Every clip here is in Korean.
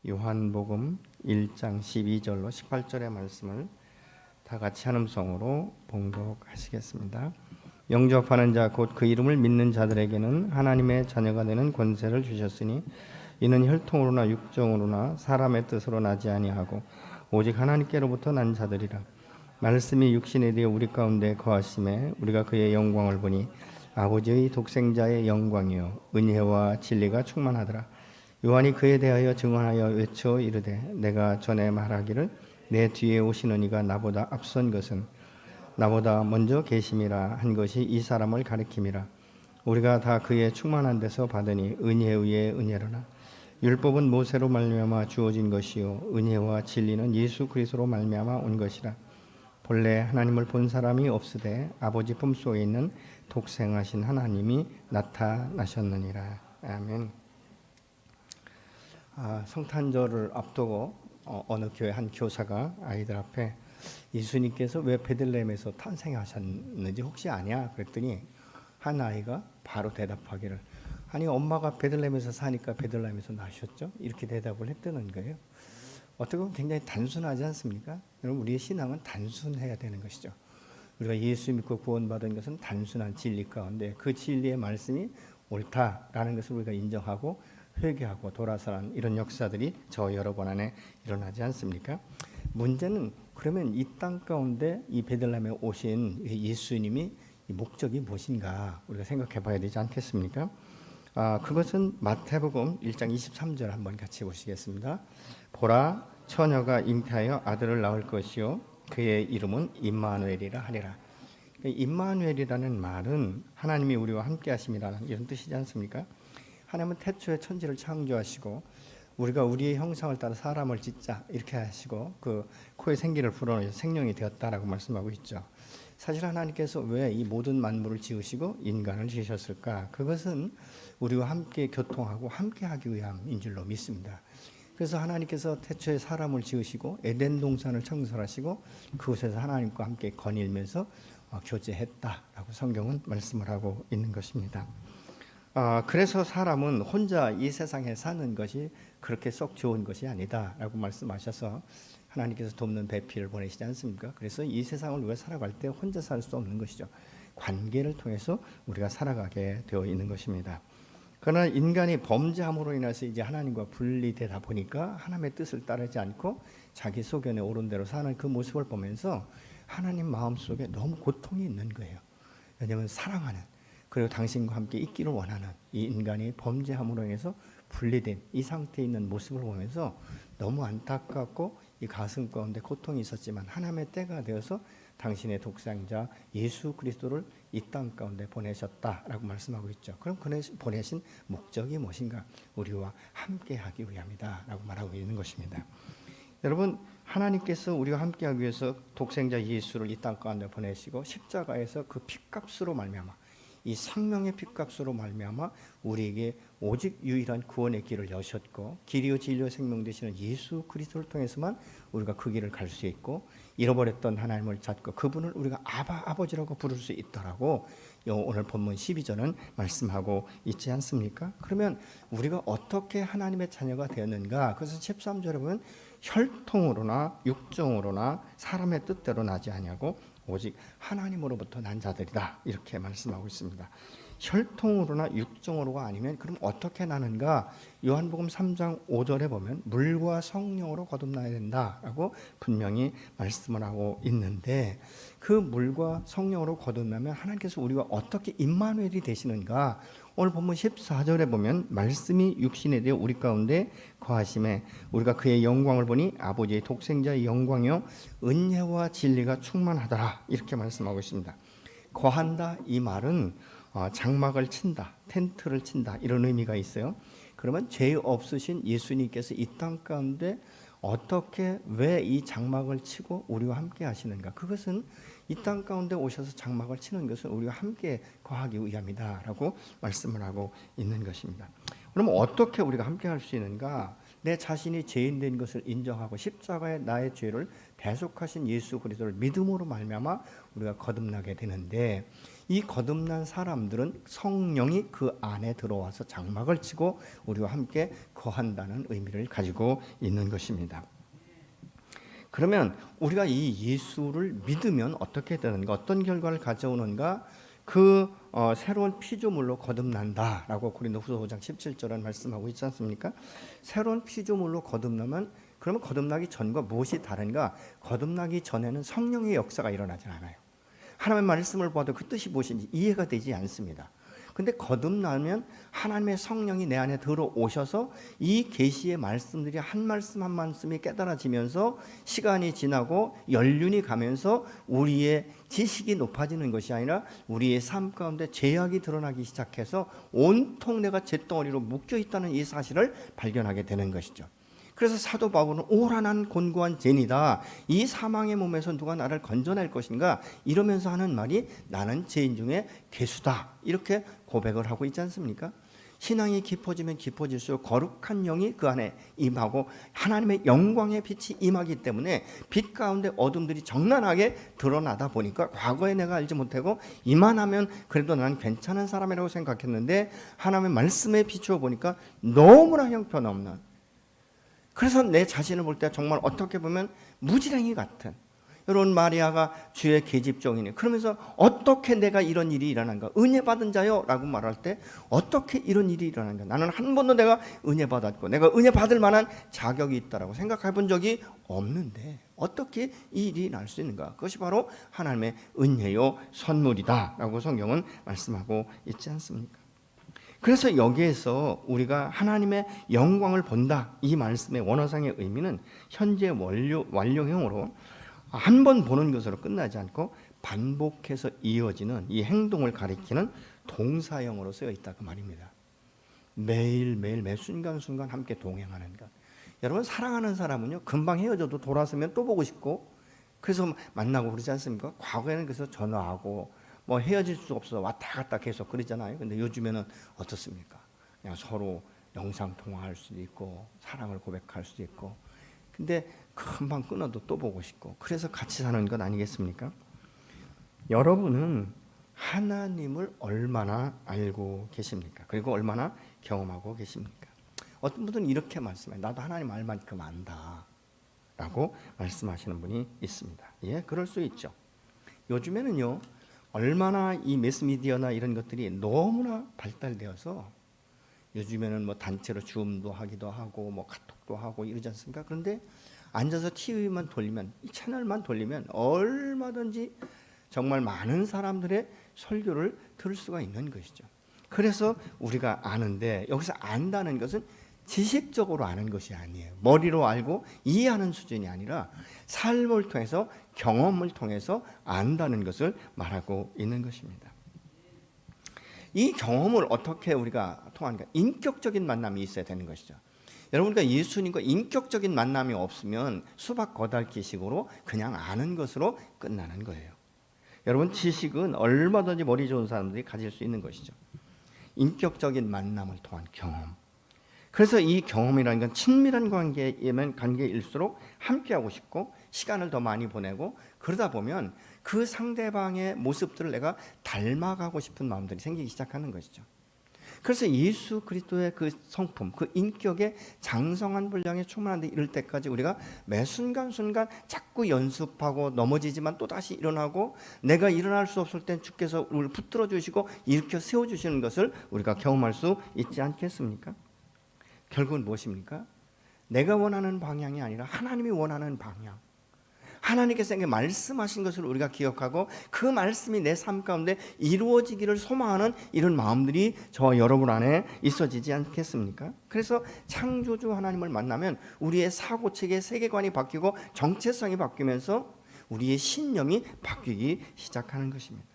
요한복음 1장 12절로 18절의 말씀을 다 같이 한음성으로 봉독하시겠습니다. 영접하는 자 곧 그 이름을 믿는 자들에게는 하나님의 자녀가 되는 권세를 주셨으니 이는 혈통으로나 육정으로나 사람의 뜻으로 나지 아니하고 오직 하나님께로부터 난 자들이라. 말씀이 육신에 대해 우리 가운데 거하심에 우리가 그의 영광을 보니 아버지의 독생자의 영광이요 은혜와 진리가 충만하더라. 요한이 그에 대하여 증언하여 외쳐 이르되 내가 전에 말하기를 내 뒤에 오시는 이가 나보다 앞선 것은 나보다 먼저 계심이라 한 것이 이 사람을 가리킴이라. 우리가 다 그의 충만한 데서 받으니 은혜 위에 은혜로나 율법은 모세로 말미암아 주어진 것이요 은혜와 진리는 예수 그리스도로 말미암아 온 것이라. 본래 하나님을 본 사람이 없으되 아버지 품속에 있는 독생하신 하나님이 나타나셨느니라. 아멘. 성탄절을 앞두고 어느 교회 한 교사가 아이들 앞에 예수님께서 왜 베들레헴에서 탄생하셨는지 혹시 아냐? 그랬더니 한 아이가 바로 대답하기를 아니 엄마가 베들레헴에서 사니까 베들레헴에서 나셨죠? 이렇게 대답을 했다는 거예요. 어떻게 보면 굉장히 단순하지 않습니까? 여러분 우리의 신앙은 단순해야 되는 것이죠. 우리가 예수 믿고 구원받은 것은 단순한 진리 가운데 그 진리의 말씀이 옳다라는 것을 우리가 인정하고 회개하고 돌아서는 이런 역사들이 저 여러분 안에 일어나지 않습니까? 문제는 그러면 이 땅 가운데 이 베들레헴에 오신 예수님이 이 목적이 무엇인가 우리가 생각해 봐야 되지 않겠습니까? 그것은 마태복음 1장 23절 한번 같이 보시겠습니다. 보라 처녀가 잉태하여 아들을 낳을 것이요 그의 이름은 임마누엘이라 하리라. 임마누엘이라는 말은 하나님이 우리와 함께 하심이라는 이런 뜻이지 않습니까? 하나님은 태초에 천지를 창조하시고 우리가 우리의 형상을 따라 사람을 짓자 이렇게 하시고 그 코에 생기를 불어넣어서 생명이 되었다라고 말씀하고 있죠. 사실 하나님께서 왜 이 모든 만물을 지으시고 인간을 지으셨을까? 그것은 우리와 함께 교통하고 함께 하기 위함인 줄로 믿습니다. 그래서 하나님께서 태초에 사람을 지으시고 에덴 동산을 창설하시고 그곳에서 하나님과 함께 거닐면서 교제했다라고 성경은 말씀을 하고 있는 것입니다. 그래서 사람은 혼자 이 세상에 사는 것이 그렇게 썩 좋은 것이 아니다라고 말씀하셔서 하나님께서 돕는 배필을 보내시지 않습니까? 그래서 이 세상을 우리가 살아갈 때 혼자 살 수 없는 것이죠. 관계를 통해서 우리가 살아가게 되어 있는 것입니다. 그러나 인간이 범죄함으로 인해서 이제 하나님과 분리되다 보니까 하나님의 뜻을 따르지 않고 자기 소견에 오른 대로 사는 그 모습을 보면서 하나님 마음속에 너무 고통이 있는 거예요. 왜냐하면 사랑하는 그리고 당신과 함께 있기를 원하는 이 인간이 범죄함으로 인해서 분리된 이 상태에 있는 모습을 보면서 너무 안타깝고 이 가슴 가운데 고통이 있었지만 하나님의 때가 되어서 당신의 독생자 예수 그리스도를 이 땅 가운데 보내셨다라고 말씀하고 있죠. 그럼 보내신 목적이 무엇인가? 우리와 함께하기 위함이다라고 말하고 있는 것입니다. 여러분 하나님께서 우리와 함께하기 위해서 독생자 예수를 이 땅 가운데 보내시고 십자가에서 그 피값으로 말미암아 이 생명의 피값으로 말미암아 우리에게 오직 유일한 구원의 길을 여셨고 길이요 진리요 생명 되시는 예수 그리스도를 통해서만 우리가 그 길을 갈 수 있고 잃어버렸던 하나님을 찾고 그분을 우리가 아버지라고 부를 수 있다라고 오늘 본문 12절은 말씀하고 있지 않습니까? 그러면 우리가 어떻게 하나님의 자녀가 되었는가? 그것은 13절에 보면 혈통으로나 육정으로나 사람의 뜻대로 나지 아니하고 오직 하나님으로부터 난 자들이다 이렇게 말씀하고 있습니다. 혈통으로나 육정으로가 아니면 그럼 어떻게 나는가? 요한복음 3장 5절에 보면 물과 성령으로 거듭나야 된다라고 분명히 말씀을 하고 있는데 그 물과 성령으로 거듭나면 하나님께서 우리가 어떻게 임마누엘이 되시는가? 오늘 본문 14절에 보면 말씀이 육신에 대해 우리 가운데 거하심에 우리가 그의 영광을 보니 아버지의 독생자의 영광이요 은혜와 진리가 충만하더라 이렇게 말씀하고 있습니다. 거한다 이 말은 장막을 친다, 텐트를 친다 이런 의미가 있어요. 그러면 죄 없으신 예수님께서 이 땅 가운데 어떻게 왜 이 장막을 치고 우리와 함께 하시는가? 그것은 이 땅 가운데 오셔서 장막을 치는 것은 우리와 함께 거하기 위함이다라고 말씀을 하고 있는 것입니다. 그럼 어떻게 우리가 함께 할 수 있는가? 내 자신이 죄인된 것을 인정하고 십자가에 나의 죄를 대속하신 예수 그리스도를 믿음으로 말미암아 우리가 거듭나게 되는데 이 거듭난 사람들은 성령이 그 안에 들어와서 장막을 치고 우리와 함께 거한다는 의미를 가지고 있는 것입니다. 그러면 우리가 이 예수를 믿으면 어떻게 되는가, 어떤 결과를 가져오는가? 새로운 피조물로 거듭난다라고 고린도후서 5장 17절은 말씀하고 있지 않습니까? 새로운 피조물로 거듭나면, 그러면 거듭나기 전과 무엇이 다른가? 거듭나기 전에는 성령의 역사가 일어나지 않아요. 하나님의 말씀을 봐도 그 뜻이 무엇인지 이해가 되지 않습니다. 근데 거듭나면 하나님의 성령이 내 안에 들어오셔서 이 계시의 말씀들이 한 말씀 한 말씀이 깨달아지면서 시간이 지나고 연륜이 가면서 우리의 지식이 높아지는 것이 아니라 우리의 삶 가운데 죄악이 드러나기 시작해서 온통 내가 잿덩어리로 묶여 있다는 이 사실을 발견하게 되는 것이죠. 그래서 사도 바울은 오라난 곤고한 죄이다. 이 사망의 몸에서 누가 나를 건져낼 것인가? 이러면서 하는 말이 나는 죄인 중에 괴수다. 이렇게 고백을 하고 있지 않습니까? 신앙이 깊어지면 깊어질수록 거룩한 영이 그 안에 임하고 하나님의 영광의 빛이 임하기 때문에 빛 가운데 어둠들이 적나라하게 드러나다 보니까 과거에 내가 알지 못하고 이만하면 그래도 나는 괜찮은 사람이라고 생각했는데 하나님의 말씀에 비추어 보니까 너무나 형편없는, 그래서 내 자신을 볼 때 정말 어떻게 보면 무지랭이 같은, 여러분 마리아가 주의 계집종이니 그러면서 어떻게 내가 이런 일이 일어난가? 은혜 받은 자요 라고 말할 때 어떻게 이런 일이 일어난가? 나는 한 번도 내가 은혜 받았고 내가 은혜 받을 만한 자격이 있다라고 생각해 본 적이 없는데 어떻게 이 일이 날 수 있는가? 그것이 바로 하나님의 은혜요 선물이다 라고 성경은 말씀하고 있지 않습니까? 그래서 여기에서 우리가 하나님의 영광을 본다, 이 말씀의 원어상의 의미는 현재 완료형으로 한 번 보는 것으로 끝나지 않고 반복해서 이어지는 이 행동을 가리키는 동사형으로 쓰여 있다 그 말입니다. 매일매일 매 순간순간 함께 동행하는 것. 여러분 사랑하는 사람은요 금방 헤어져도 돌아서면 또 보고 싶고 그래서 만나고 그러지 않습니까? 과거에는 그래서 전화하고 뭐 헤어질 수 없어서 왔다 갔다 계속 그러잖아요. 근데 요즘에는 어떻습니까? 그냥 서로 영상 통화할 수도 있고 사랑을 고백할 수도 있고, 근데 금방 끊어도 또 보고 싶고 그래서 같이 사는 것 아니겠습니까? 여러분은 하나님을 얼마나 알고 계십니까? 그리고 얼마나 경험하고 계십니까? 어떤 분들은 이렇게 말씀해요. 나도 하나님 알 만큼 안다 라고 말씀하시는 분이 있습니다. 예, 그럴 수 있죠. 요즘에는요 얼마나 이 매스미디어나 이런 것들이 너무나 발달되어서 요즘에는 뭐 단체로 줌도 하기도 하고 뭐 카톡도 하고 이러지 않습니까? 그런데 앉아서 TV만 돌리면, 이 채널만 돌리면 얼마든지 정말 많은 사람들의 설교를 들을 수가 있는 것이죠. 그래서 우리가 아는데 여기서 안다는 것은 지식적으로 아는 것이 아니에요. 머리로 알고 이해하는 수준이 아니라 삶을 통해서 경험을 통해서 안다는 것을 말하고 있는 것입니다. 이 경험을 어떻게 우리가 통하는가? 인격적인 만남이 있어야 되는 것이죠. 여러분과 예수님과 인격적인 만남이 없으면 수박 거달기식으로 그냥 아는 것으로 끝나는 거예요. 여러분 지식은 얼마든지 머리 좋은 사람들이 가질 수 있는 것이죠. 인격적인 만남을 통한 경험. 그래서 이 경험이라는 건 친밀한 관계일수록 함께하고 싶고 시간을 더 많이 보내고 그러다 보면 그 상대방의 모습들을 내가 닮아가고 싶은 마음들이 생기기 시작하는 것이죠. 그래서 예수 그리스도의 그 성품, 그 인격의 장성한 분량에 충만한 데 이를 때까지 우리가 매 순간순간 자꾸 연습하고 넘어지지만 또다시 일어나고 내가 일어날 수 없을 땐 주께서 우리를 붙들어 주시고 일으켜 세워주시는 것을 우리가 경험할 수 있지 않겠습니까? 결국은 무엇입니까? 내가 원하는 방향이 아니라 하나님이 원하는 방향, 하나님께서 내게 말씀하신 것을 우리가 기억하고 그 말씀이 내 삶 가운데 이루어지기를 소망하는 이런 마음들이 저와 여러분 안에 있어지지 않겠습니까? 그래서 창조주 하나님을 만나면 우리의 사고체계, 세계관이 바뀌고 정체성이 바뀌면서 우리의 신념이 바뀌기 시작하는 것입니다.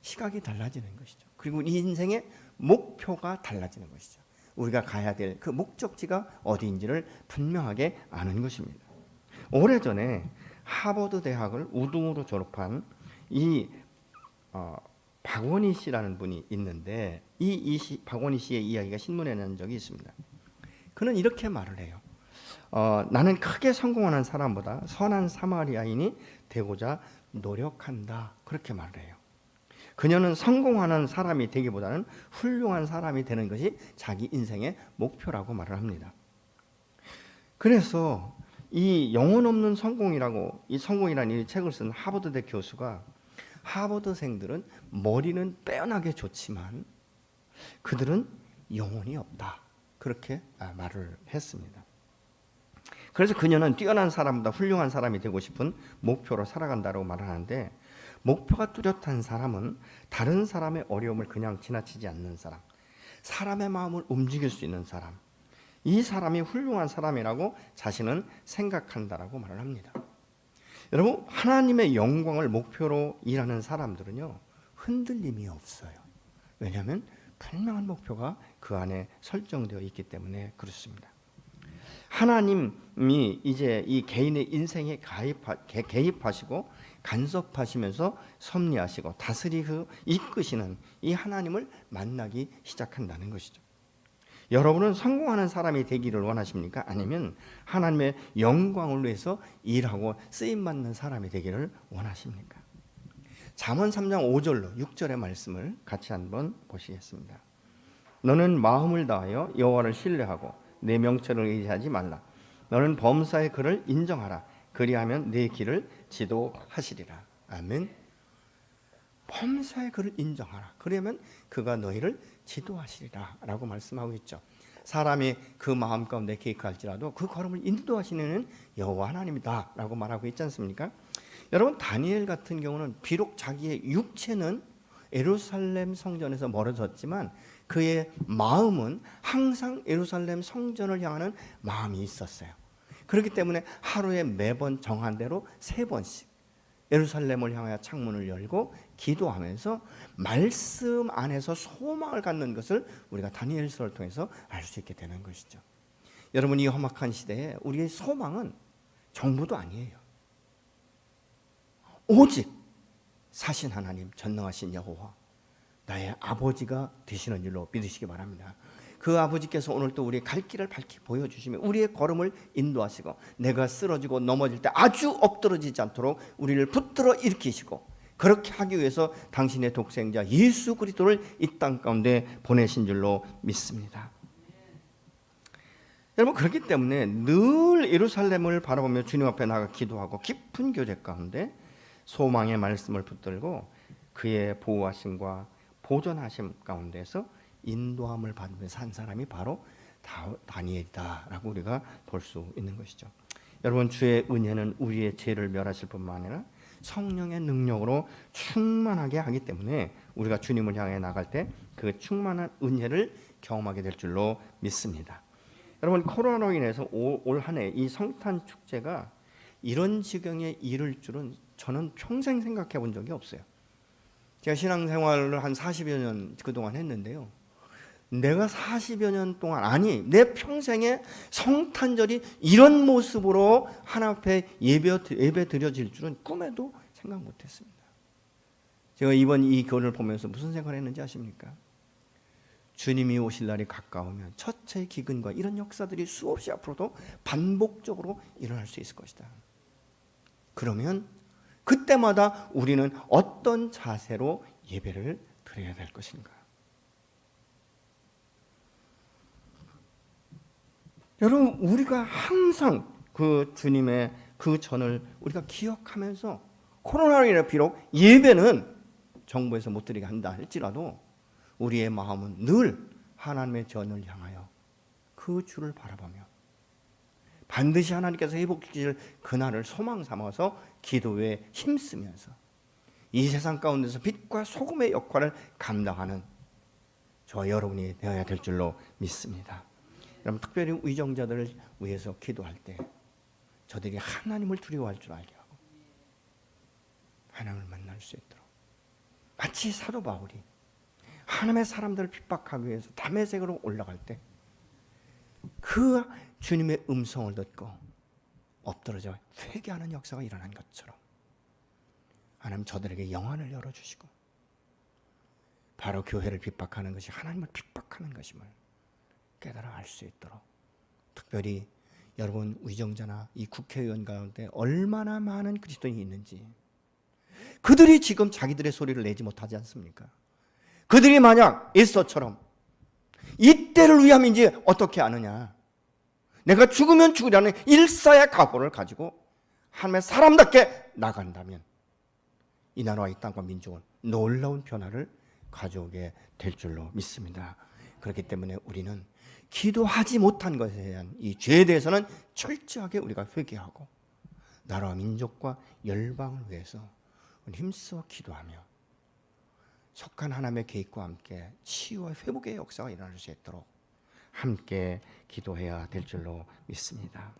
시각이 달라지는 것이죠. 그리고 우리 인생의 목표가 달라지는 것이죠. 우리가 가야 될 그 목적지가 어디인지를 분명하게 아는 것입니다. 오래전에 하버드 대학을 우등으로 졸업한 이 박원희 씨라는 분이 있는데 박원희 씨의 이야기가 신문에 난 적이 있습니다. 그는 이렇게 말을 해요. 나는 크게 성공하는 사람보다 선한 사마리아인이 되고자 노력한다. 그렇게 말을 해요. 그녀는 성공하는 사람이 되기보다는 훌륭한 사람이 되는 것이 자기 인생의 목표라고 말을 합니다. 그래서 이 영혼 없는 성공이라고, 이 성공이라는 이 책을 쓴 하버드대 교수가 하버드생들은 머리는 빼어나게 좋지만 그들은 영혼이 없다, 그렇게 말을 했습니다. 그래서 그녀는 뛰어난 사람보다 훌륭한 사람이 되고 싶은 목표로 살아간다고 말하는데, 목표가 뚜렷한 사람은 다른 사람의 어려움을 그냥 지나치지 않는 사람, 사람의 마음을 움직일 수 있는 사람, 이 사람이 훌륭한 사람이라고 자신은 생각한다라고 말을 합니다. 여러분, 하나님의 영광을 목표로 일하는 사람들은요, 흔들림이 없어요. 왜냐하면 분명한 목표가 그 안에 설정되어 있기 때문에 그렇습니다. 하나님이 이제 이 개인의 인생에 개입하시고 간섭하시면서 섭리하시고 다스리고 이끄시는 이 하나님을 만나기 시작한다는 것이죠. 여러분은 성공하는 사람이 되기를 원하십니까? 아니면 하나님의 영광을 위해서 일하고 쓰임받는 사람이 되기를 원하십니까? 잠언 3장 5절로 6절의 말씀을 같이 한번 보시겠습니다. 너는 마음을 다하여 여호와를 신뢰하고 내 명철을 의지하지 말라. 너는 범사의 그를 인정하라. 그리하면 내 길을 지도하시리라. 아멘. 범사의 그를 인정하라. 그러면 그가 너희를 지도하시리라 라고 말씀하고 있죠. 사람이 그 마음 가운데 계획할지라도 그 걸음을 인도하시는 여호와 하나님이다 라고 말하고 있지 않습니까? 여러분, 다니엘 같은 경우는 비록 자기의 육체는 예루살렘 성전에서 멀어졌지만 그의 마음은 항상 예루살렘 성전을 향하는 마음이 있었어요. 그렇기 때문에 하루에 매번 정한 대로 3번씩 예루살렘을 향하여 창문을 열고 기도하면서 말씀 안에서 소망을 갖는 것을 우리가 다니엘서를 통해서 알 수 있게 되는 것이죠. 여러분, 이 험악한 시대에 우리의 소망은 정부도 아니에요. 오직 사신 하나님, 전능하신 여호와, 나의 아버지가 되시는 줄로 믿으시기 바랍니다. 그 아버지께서 오늘 또 우리의 갈 길을 밝히 보여주시며 우리의 걸음을 인도하시고 내가 쓰러지고 넘어질 때 아주 엎드러지지 않도록 우리를 붙들어 일으키시고, 그렇게 하기 위해서 당신의 독생자 예수 그리스도를 이 땅 가운데 보내신 줄로 믿습니다. 여러분, 그렇기 때문에 늘 예루살렘을 바라보며 주님 앞에 나가 기도하고 깊은 교제 가운데 소망의 말씀을 붙들고 그의 보호하심과 보존하심 가운데서 인도함을 받으면서 산 사람이 바로 다니엘이다라고 우리가 볼 수 있는 것이죠. 여러분, 주의 은혜는 우리의 죄를 멸하실 뿐만 아니라 성령의 능력으로 충만하게 하기 때문에 우리가 주님을 향해 나갈 때 그 충만한 은혜를 경험하게 될 줄로 믿습니다. 여러분, 코로나로 인해서 올 한 해 이 성탄 축제가 이런 지경에 이를 줄은 저는 평생 생각해 본 적이 없어요. 제가 신앙생활을 한 40여 년 그동안 했는데요, 내가 40여 년 동안, 아니 내 평생에 성탄절이 이런 모습으로 하나님 앞에 예배 드려질 줄은 꿈에도 생각 못했습니다. 제가 이번 이 교훈을 보면서 무슨 생각을 했는지 아십니까? 주님이 오실 날이 가까우면 첫째 기근과 이런 역사들이 수없이 앞으로도 반복적으로 일어날 수 있을 것이다. 그러면 그때마다 우리는 어떤 자세로 예배를 드려야 될 것인가? 여러분, 우리가 항상 그 주님의 그 전을 우리가 기억하면서 코로나로 인해 비록 예배는 정부에서 못 드리게 한다 할지라도 우리의 마음은 늘 하나님의 전을 향하여 그 주를 바라보며 반드시 하나님께서 회복시킬 그날을 소망 삼아서 기도에 힘쓰면서 이 세상 가운데서 빛과 소금의 역할을 감당하는 저와 여러분이 되어야 될 줄로 믿습니다. 여러분, 특별히 의정자들을 위해서 기도할 때 저들이 하나님을 두려워할 줄 알게 하고 하나님을 만날 수 있도록, 마치 사도 바울이 하나님의 사람들을 핍박하기 위해서 다메섹으로 올라갈 때 그 주님의 음성을 듣고 엎드러져 회개하는 역사가 일어난 것처럼 하나님 저들에게 영안을 열어주시고 바로 교회를 핍박하는 것이 하나님을 핍박하는 것임을 깨달아 알 수 있도록, 특별히 여러분 의정자나 이 국회의원 가운데 얼마나 많은 그리스도인이 있는지 그들이 지금 자기들의 소리를 내지 못하지 않습니까? 그들이 만약 에서처럼 이때를 위함인지 어떻게 아느냐? 내가 죽으면 죽으려는 일사의 각오를 가지고 하나님의 사람답게 나간다면 이 나라와 이 땅과 민족은 놀라운 변화를 가져오게 될 줄로 믿습니다. 그렇기 때문에 우리는 기도하지 못한 것에 대한 이 죄에 대해서는 철저하게 우리가 회개하고 나라와 민족과 열방을 위해서 힘써 기도하며 속한 하나님의 계획과 함께 치유와 회복의 역사가 일어날 수 있도록 함께 기도해야 될 줄로 믿습니다.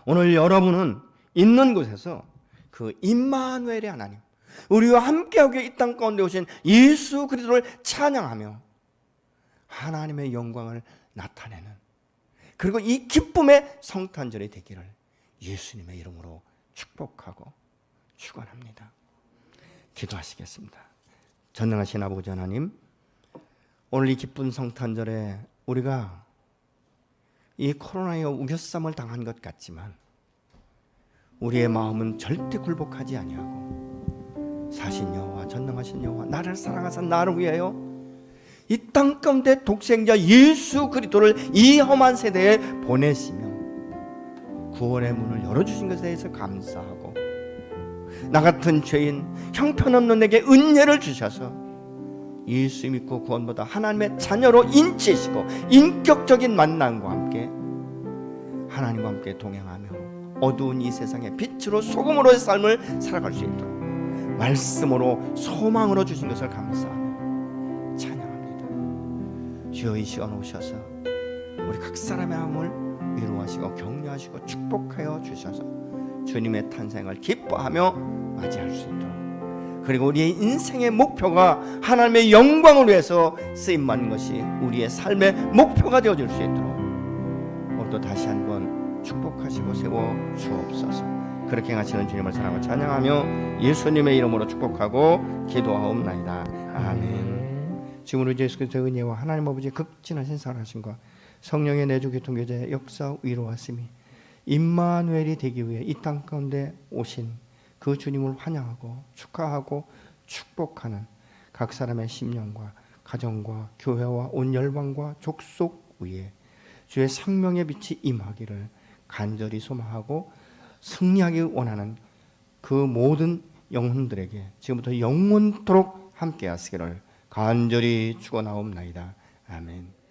오늘 여러분은 있는 곳에서 그 임마누엘의 하나님, 우리와 함께하고 이 땅 가운데 오신 예수 그리스도를 찬양하며 하나님의 영광을 나타내는, 그리고 이 기쁨의 성탄절이 되기를 예수님의 이름으로 축복하고 축원합니다. 기도하시겠습니다. 전능하신 아버지 하나님, 오늘 이 기쁜 성탄절에 우리가 이 코로나의 우겨쌈을 당한 것 같지만 우리의 마음은 절대 굴복하지 아니하고 사신 여호와, 전능하신 여호와, 나를 사랑하사 나를 위하여 이 땅 가운데 독생자 예수 그리스도를 이 험한 세대에 보내시며 구원의 문을 열어주신 것에 대해서 감사하고, 나 같은 죄인 형편없는 내게 은혜를 주셔서 예수 믿고 구원보다 하나님의 자녀로 인치시고 인격적인 만남과 함께 하나님과 함께 동행하며 어두운 이 세상에 빛으로 소금으로의 삶을 살아갈 수 있도록 말씀으로 소망으로 주신 것을 감사하며 찬양합니다. 주여, 이 시간 오셔서 우리 각 사람의 마음을 위로하시고 격려하시고 축복하여 주셔서 주님의 탄생을 기뻐하며 맞이할 수 있도록, 그리고 우리의 인생의 목표가 하나님의 영광을 위해서 쓰임받는 것이 우리의 삶의 목표가 되어질 수 있도록 오늘도 다시 한번 축복하시고 세워 주옵소서. 그렇게 하시는 주님을 사랑하고 찬양하며 예수님의 이름으로 축복하고 기도하옵나이다. 아멘. 지금 우리 예수 그리스도의 은혜와 하나님 아버지의 극진하신 사랑하심과 성령의 내주 교통교제의 역사 위로하심이 임마누엘이 되기 위해 이 땅 가운데 오신 그 주님을 환영하고 축하하고 축복하는 각 사람의 심령과 가정과 교회와 온 열방과 족속 위에 주의 생명의 빛이 임하기를 간절히 소망하고 승리하기 원하는 그 모든 영혼들에게 지금부터 영원토록 함께 하시기를 간절히 축원하옵나이다. 아멘.